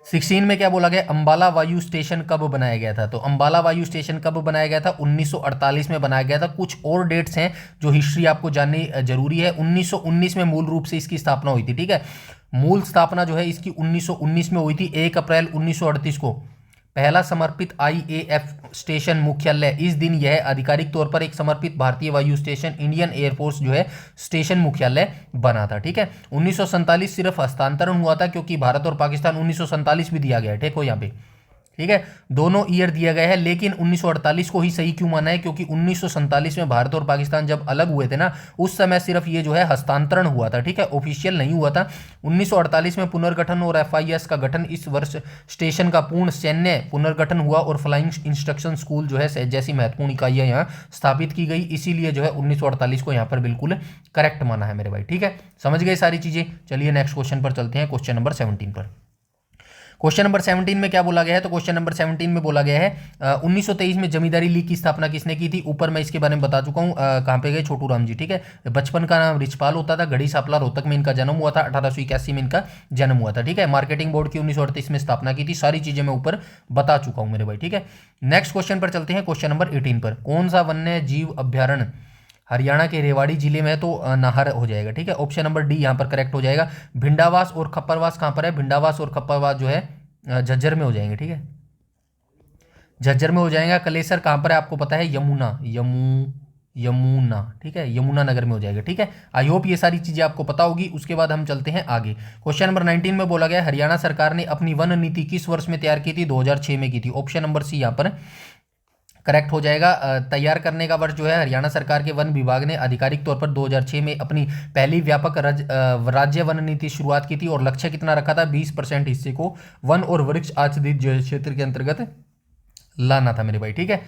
16 में क्या बोला गया, अंबाला वायु स्टेशन कब बनाया गया था। तो अंबाला वायु स्टेशन कब बनाया गया था, 1948 में बनाया गया था। कुछ और डेट्स हैं जो हिस्ट्री आपको जाननी जरूरी है। 1919 में मूल रूप से इसकी स्थापना हुई थी, ठीक है। मूल स्थापना जो है इसकी 1919 में हुई थी। 1 अप्रैल 1938 को पहला समर्पित IAF स्टेशन मुख्यालय, इस दिन यह आधिकारिक तौर पर एक समर्पित भारतीय वायु स्टेशन इंडियन एयरफोर्स जो है स्टेशन मुख्यालय बना था, ठीक है। 1947 सिर्फ हस्तांतरण हुआ था, क्योंकि भारत और पाकिस्तान 1947 भी दिया गया है, देखो यहाँ पे, ठीक है, दोनों ईयर दिया गया है। लेकिन 1948 को ही सही क्यों माना है, क्योंकि 1947 में भारत और पाकिस्तान जब अलग हुए थे ना, उस समय सिर्फ ये जो है हस्तांतरण हुआ था, ठीक है, ऑफिशियल नहीं हुआ था। 1948 में पुनर्गठन और FIS का गठन, इस वर्ष स्टेशन का पूर्ण सैन्य पुनर्गठन हुआ और फ्लाइंग इंस्ट्रक्शन स्कूल जो है जैसी महत्वपूर्ण इकाइयां यहाँ स्थापित की गई, इसीलिए जो है 1948 को यहाँ पर बिल्कुल करेक्ट माना है मेरे भाई, ठीक है। समझ गए सारी चीजें। चलिए नेक्स्ट क्वेश्चन पर चलते हैं, क्वेश्चन नंबर 17 पर। क्वेश्चन नंबर 17 में क्या बोला गया है, तो क्वेश्चन नंबर 17 में बोला गया है 1923 में जमींदारी लीग की स्थापना किसने की थी। ऊपर मैं इसके बारे में बता चुका हूँ, कहाँ पे गए, छोटू राम जी, ठीक है। बचपन का नाम रिचपाल होता था, गढ़ी सापला रोहतक में इनका जन्म हुआ था, 1881 में इनका जन्म हुआ था, ठीक है। मार्केटिंग बोर्ड की 1938 में स्थापना की थी। सारी चीजें मैं ऊपर बता चुका हूँ मेरे भाई, ठीक है। नेक्स्ट क्वेश्चन पर चलते हैं, क्वेश्चन नंबर 18 पर। कौन सा वन्य जीव अभ्यारण्य हरियाणा के रेवाड़ी जिले में है, तो नाहर हो जाएगा, ठीक है। ऑप्शन नंबर डी यहाँ पर करेक्ट हो जाएगा। भिंडावास और खप्परवास कहाँ पर है, भिंडावास और खप्परवास जो है झज्जर में हो जाएंगे, ठीक है, झज्जर में हो जाएगा। कलेसर कहाँ पर है आपको पता है, यमुना, ठीक है, यमुना नगर में हो जाएगा, ठीक है। आई होप ये सारी चीजें आपको पता होगी। उसके बाद हम चलते हैं आगे। क्वेश्चन नंबर 19 में बोला गया हरियाणा सरकार ने अपनी वन नीति किस वर्ष में तैयार की थी, 2006 में की थी। ऑप्शन नंबर सी यहाँ पर करेक्ट हो जाएगा। तैयार करने का वर्ष जो है, हरियाणा सरकार के वन विभाग ने आधिकारिक तौर पर 2006 में अपनी पहली व्यापक राज्य वन नीति शुरुआत की थी, और लक्ष्य कितना रखा था, 20% हिस्से को वन और वृक्ष आच्छादित क्षेत्र के अंतर्गत लाना था मेरे भाई, ठीक है।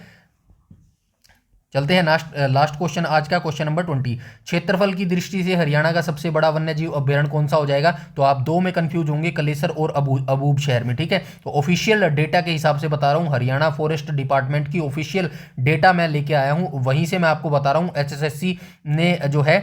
चलते हैं लास्ट क्वेश्चन आज का, क्वेश्चन नंबर 20। क्षेत्रफल की दृष्टि से हरियाणा का सबसे बड़ा वन्यजीव अभ्यारण्य कौन सा हो जाएगा। तो आप दो में कंफ्यूज होंगे, कलेसर और अबूब शहर में, ठीक है। तो ऑफिशियल डेटा के हिसाब से बता रहा हूं, हरियाणा फॉरेस्ट डिपार्टमेंट की ऑफिशियल डेटा मैं लेके आया हूं, वहीं से मैं आपको बता रहा हूं। HSSC ने जो है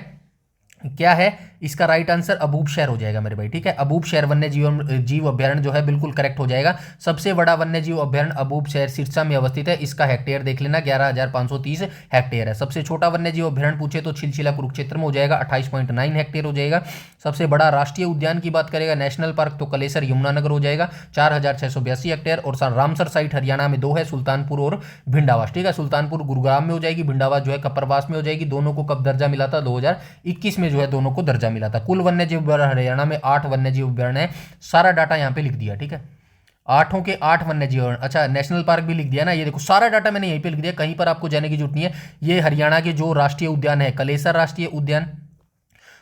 क्या है, इसका राइट आंसर अबूब शहर हो जाएगा मेरे भाई, ठीक है। अबूब शहर वन्य जीव अभ्यारण्य जो है बिल्कुल करेक्ट हो जाएगा। सबसे बड़ा वन्य जीव अभ्यारण्य अबूब शहर सिरसा में अवस्थित है। इसका हेक्टेयर देख लेना, 11,530 हेक्टेयर है। सबसे छोटा वन्य जीव अभ्यारण्य पूछे तो छिलछिला कुरुक्षेत्र में हो जाएगा, 28.9 हेक्टेयर हो जाएगा। सबसे बड़ा राष्ट्रीय उद्यान की बात करेगा, नेशनल पार्क, तो कलेसर यमुनानगर हो जाएगा, 4,682 हेक्टेयर। और रामसर साइट हरियाणा में 2 है, सुल्तानपुर और भिंडावास, ठीक है। सुल्तानपुर गुरुग्राम में हो जाएगी, भिंडावास जो है कपरवास में हो जाएगी। दोनों को कब दर्जा मिला था, 2021 में जो है दोनों को दर्जा मिला था। कुल वन्य जीव हरियाणा में 8 वन्य जीव अभ्यारण्य है, सारा डाटा यहां पे लिख दिया, ठीक है। 8 के 8 वन्य जीव, अच्छा नेशनल पार्क भी लिख दिया ना, ये देखो सारा डाटा मैंने यहीं पे लिख दिया, कहीं पर आपको जाने की जरूरत नहीं है। ये हरियाणा के जो राष्ट्रीय उद्यान है, कलेसर राष्ट्रीय उद्यान,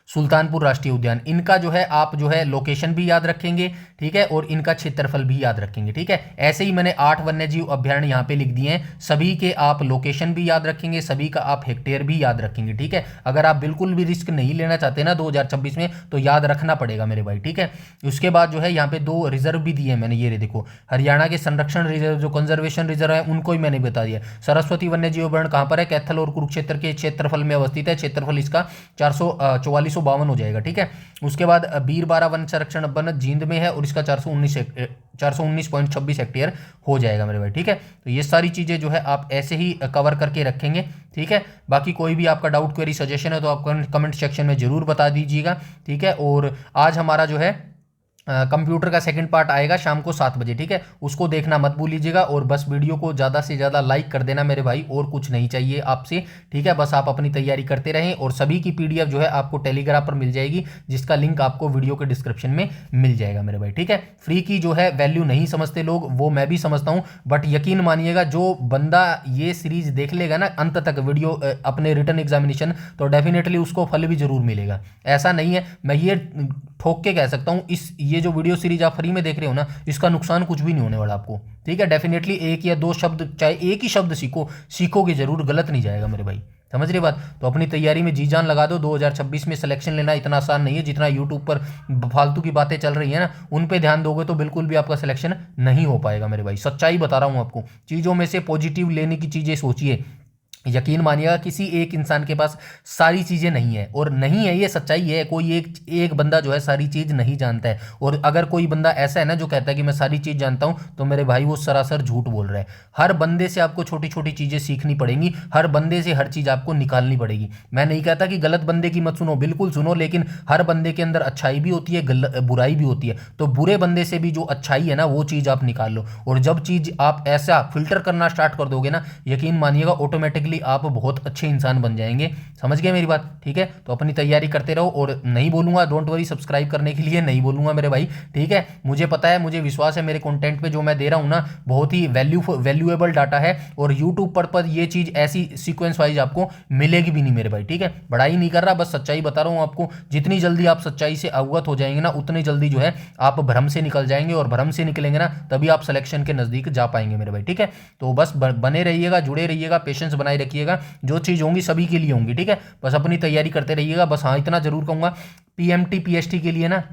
सुल्तानपुर राष्ट्रीय उद्यान, इनका जो है आप जो है लोकेशन भी याद रखेंगे, ठीक है, और इनका क्षेत्रफल भी याद रखेंगे, ठीक है। ऐसे ही मैंने 8 वन्यजीव अभ्यारण्य यहाँ पे लिख दिए हैं, सभी के आप लोकेशन भी याद रखेंगे, सभी का आप हेक्टेयर भी याद रखेंगे, ठीक है। अगर आप बिल्कुल भी रिस्क नहीं लेना चाहते ना 2026 में, तो याद रखना पड़ेगा मेरे भाई, ठीक है। उसके बाद जो है यहाँ पे 2 रिजर्व भी दिए मैंने, ये देखो हरियाणा के संरक्षण रिजर्व जो कंजर्वेशन रिजर्व है उनको ही मैंने बता दिया। सरस्वती वन्यजीव अभ्यारण्य कहाँ पर है, कैथल और कुरुक्षेत्र के क्षेत्रफल में अवस्थित है। क्षेत्रफल इसका 444 2252 हो जाएगा, ठीक है। उसके बाद बीरबारा वन संरक्षण वन जींद में है और इसका 419.26 हेक्टेयर हो जाएगा मेरे भाई, ठीक है। तो ये सारी चीज़ें जो है आप ऐसे ही कवर करके रखेंगे, ठीक है। बाकी कोई भी आपका डाउट, क्वेरी, सजेशन है तो आप कमेंट सेक्शन में जरूर बता दीजिएगा, ठीक है। और आज हमारा जो है कंप्यूटर का सेकंड पार्ट आएगा शाम को 7 बजे, ठीक है। उसको देखना मत भूलिएगा और बस वीडियो को ज़्यादा से ज़्यादा लाइक कर देना मेरे भाई, और कुछ नहीं चाहिए आपसे, ठीक है। बस आप अपनी तैयारी करते रहें और सभी की पीडीएफ जो है आपको टेलीग्राम पर मिल जाएगी, जिसका लिंक आपको वीडियो के डिस्क्रिप्शन में मिल जाएगा मेरे भाई, ठीक है। फ्री की जो है वैल्यू नहीं समझते लोग, वो मैं भी समझता हूँ, बट यकीन मानिएगा जो बंदा ये सीरीज देख लेगा ना अंत तक वीडियो अपने रिटर्न एग्जामिनेशन, तो डेफिनेटली उसको फल भी जरूर मिलेगा। ऐसा नहीं है, मैं ये ठोक के कह सकता हूँ, ये जो वीडियो सीरीज आप फ्री में देख रहे हो ना, इसका नुकसान कुछ भी नहीं होने वाला आपको, ठीक है। डेफिनेटली एक या दो शब्द, चाहे एक ही शब्द सीखोगे जरूर, गलत नहीं जाएगा मेरे भाई, समझ रहे बात। तो अपनी तैयारी में जी जान लगा दो। 2026 में सिलेक्शन लेना इतना आसान नहीं है जितना यूट्यूब पर फालतू की बातें चल रही है ना, उन पे ध्यान दोगे तो बिल्कुल भी आपका सिलेक्शन नहीं हो पाएगा मेरे भाई, सच्चाई बता रहा हूँ आपको। चीज़ों में से पॉजिटिव लेने की चीज़ें सोचिए, यकीन मानिएगा किसी एक इंसान के पास सारी चीज़ें नहीं है, और नहीं है ये सच्चाई है। कोई एक बंदा जो है सारी चीज़ नहीं जानता है, और अगर कोई बंदा ऐसा है ना जो कहता है कि मैं सारी चीज़ जानता हूँ, तो मेरे भाई वो सरासर झूठ बोल रहा है। हर बंदे से आपको छोटी छोटी चीज़ें सीखनी पड़ेंगी, हर बंदे से हर चीज़ आपको निकालनी पड़ेगी। मैं नहीं कहता कि गलत बंदे की मत सुनो, बिल्कुल सुनो, लेकिन हर बंदे के अंदर अच्छाई भी होती है, बुराई भी होती है। तो बुरे बंदे से भी जो अच्छाई है ना वो चीज़ आप निकाल लो, और जब चीज़ आप ऐसा फिल्टर करना स्टार्ट कर दोगे ना, यकीन मानिएगा ऑटोमेटिकली आप बहुत अच्छे इंसान बन जाएंगे। समझ गए मेरी बात, ठीक है। तो अपनी तैयारी करते रहो, और नहीं बोलूंगा, डोंट वरी, सब्सक्राइब करने के लिए नहीं बोलूंगा मेरे भाई, ठीक है। मुझे पता है, मुझे विश्वास है मेरे कंटेंट पे जो मैं दे रहा हूं ना बहुत ही वैल्यूएबल डाटा है, और यूट्यूब पर ये चीज़ ऐसी सीक्वेंस वाइज आपको मिलेगी भी नहीं मेरे भाई, ठीक है। बड़ाई नहीं कर रहा, बस सच्चाई बता रहा हूँ आपको। जितनी जल्दी आप सच्चाई से अवगत हो जाएंगे ना, उतनी जल्दी जो है आप भ्रम से निकल जाएंगे, और भ्रम से निकलेंगे ना तभी आप सिलेक्शन के नज़दीक जा पाएंगे मेरे भाई, ठीक है। तो बस बने रहिएगा, जुड़े रहिएगा, पेशेंस बनाए रखिएगा, जो चीज़ होंगी सभी के लिए होंगी, ठीक है। बस अपनी तैयारी करते रहिएगा। बस हाँ, इतना जरूर कहूँगा, पीएमटी पीएसटी के लिए ना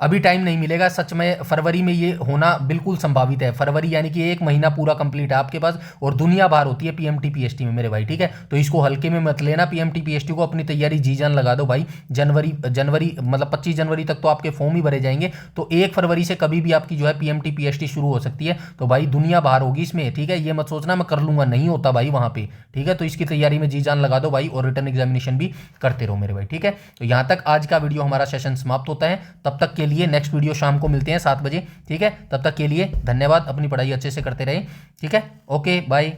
अभी टाइम नहीं मिलेगा सच में। फरवरी में ये होना बिल्कुल संभावित है, फरवरी यानी कि 1 महीना पूरा कंप्लीट है आपके पास, और दुनिया भर होती है पीएमटी पीएसटी में मेरे भाई, ठीक है। तो इसको हल्के में मत लेना, पीएमटी पीएसटी को अपनी तैयारी जी जान लगा दो भाई। जनवरी मतलब 25 जनवरी तक तो आपके फॉर्म ही भरे जाएंगे, तो 1 फरवरी से कभी भी आपकी जो है पीएमटी पीएसटी शुरू हो सकती है। तो भाई दुनिया बाहर होगी इसमें, ठीक है। ये मत सोचना मैं कर लूंगा, नहीं होता भाई वहाँ पे, ठीक है। तो इसकी तैयारी में जी जान लगा दो भाई, और रिटर्न एग्जामिनेशन भी करते रहो मेरे भाई, ठीक है। तो यहाँ तक आज का वीडियो हमारा सेशन समाप्त होता है। तब तक के लिए नेक्स्ट वीडियो शाम को मिलते हैं 7 बजे, ठीक है। तब तक के लिए धन्यवाद, अपनी पढ़ाई अच्छे से करते रहे, ठीक है। Okay bye.